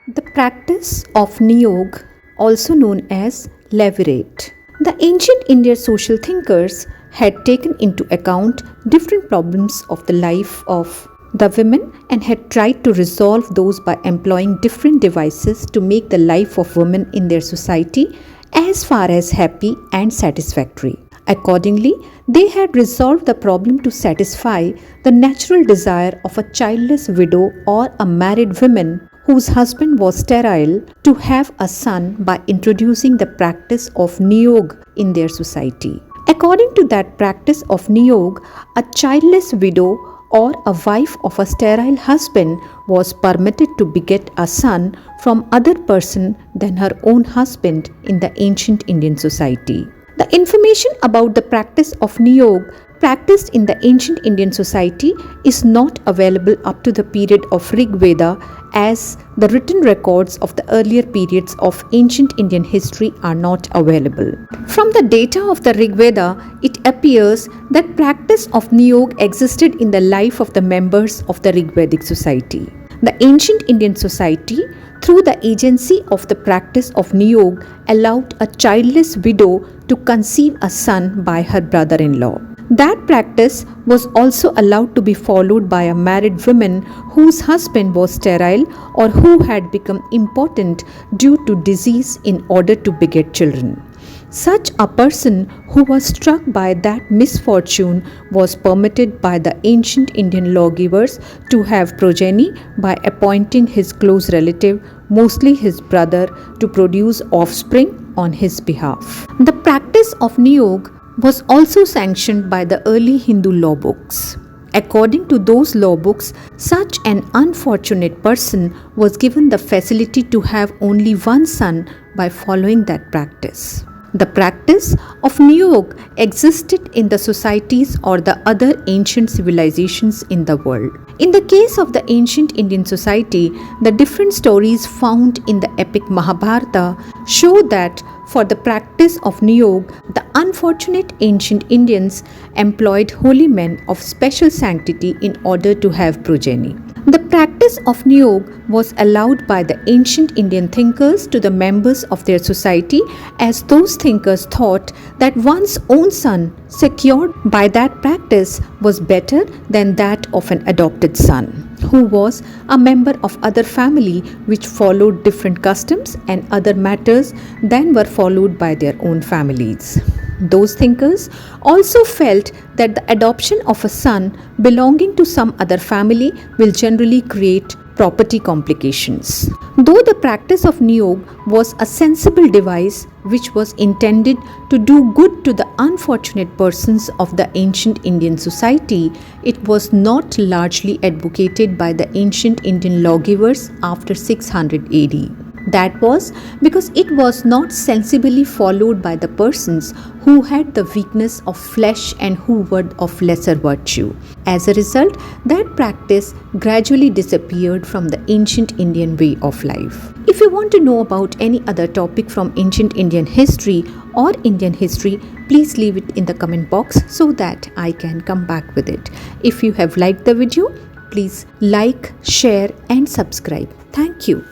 The practice of Niyoga, also known as Levirate. The ancient Indian social thinkers had taken into account different problems of the life of the women and had tried to resolve those by employing different devices to make the life of women in their society as far as happy and satisfactory. Accordingly, they had resolved the problem to satisfy the natural desire of a childless widow or a married woman whose husband was sterile to have a son by introducing the practice of Niyoga in their society. According to that practice of Niyoga, a childless widow or a wife of a sterile husband was permitted to beget a son from other person than her own husband in the ancient Indian society. The information about the practice of Niyoga practiced in the ancient Indian society is not available up to the period of Rig Veda, as the written records of the earlier periods of ancient Indian history are not available. From the data of the Rig Veda, it appears that practice of Niyoga existed in the life of the members of the Rig Vedic society. The ancient Indian society, through the agency of the practice of Niyoga, allowed a childless widow to conceive a son by her brother-in-law. That practice was also allowed to be followed by a married woman whose husband was sterile or who had become impotent due to disease in order to beget children. Such a person who was struck by that misfortune was permitted by the ancient Indian lawgivers to have progeny by appointing his close relative, mostly his brother, to produce offspring on his behalf. The practice of Niyoga was also sanctioned by the early Hindu law books. According to those law books, such an unfortunate person was given the facility to have only one son by following that practice. The practice of Niyoga existed in the societies or the other ancient civilizations in the world. In the case of the ancient Indian society, the different stories found in the epic Mahabharata show that for the practice of Niyoga, the unfortunate ancient Indians employed holy men of special sanctity in order to have progeny. The practice of Niyoga was allowed by the ancient Indian thinkers to the members of their society, as those thinkers thought that one's own son secured by that practice was better than that of an adopted son, who was a member of other family which followed different customs and other matters than were followed by their own families. Those thinkers also felt that the adoption of a son belonging to some other family will generally create property complications. Though the practice of Niyoga was a sensible device which was intended to do good to the unfortunate persons of the ancient Indian society, it was not largely advocated by the ancient Indian lawgivers after 600 AD. That was because it was not sensibly followed by the persons who had the weakness of flesh and who were of lesser virtue. As a result, that practice gradually disappeared from the ancient Indian way of life. If you want to know about any other topic from ancient Indian history or Indian history, please leave it in the comment box so that I can come back with it. If you have liked the video, please like, share and subscribe. Thank you.